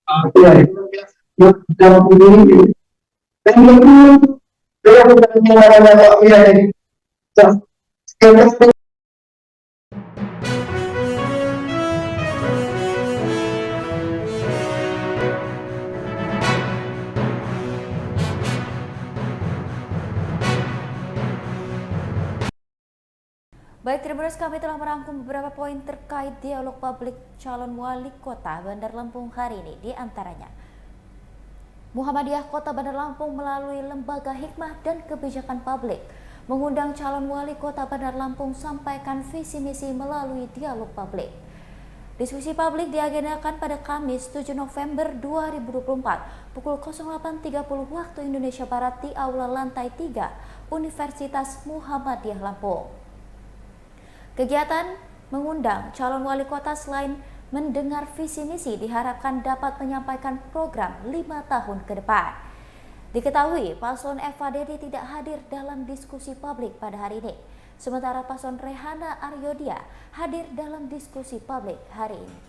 Iya, yang dalam ini dan itu saya bukan mengarahkan ya ini. Baik, Tribuners, kami telah merangkum beberapa poin terkait dialog publik calon wali kota Bandar Lampung hari ini. Di antaranya, Muhammadiyah Kota Bandar Lampung melalui Lembaga Hikmah dan Kebijakan Publik mengundang calon wali kota Bandar Lampung sampaikan visi misi melalui dialog publik. Diskusi publik diagendakan pada Kamis 7 November 2024 pukul 08.30 waktu Indonesia Barat di Aula Lantai 3 Universitas Muhammadiyah Lampung. Kegiatan mengundang calon wali kota selain mendengar visi misi diharapkan dapat menyampaikan program 5 tahun ke depan. Diketahui paslon Eva Dedi tidak hadir dalam diskusi publik pada hari ini. Sementara paslon Rehana Aryodia hadir dalam diskusi publik hari ini.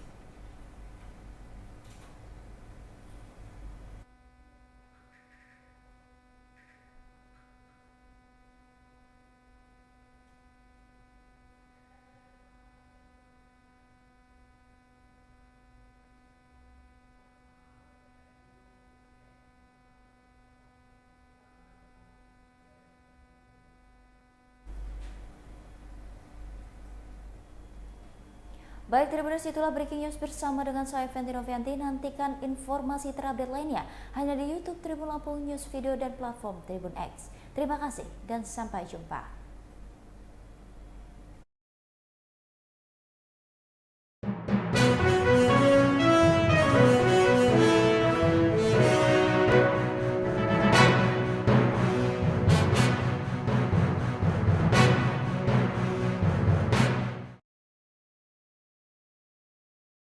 Baik, Tribuners, itulah breaking news bersama dengan saya Fenty Novianti. Nantikan informasi terupdate lainnya hanya di YouTube Tribun Lampung News Video dan platform Tribun X. Terima kasih dan sampai jumpa.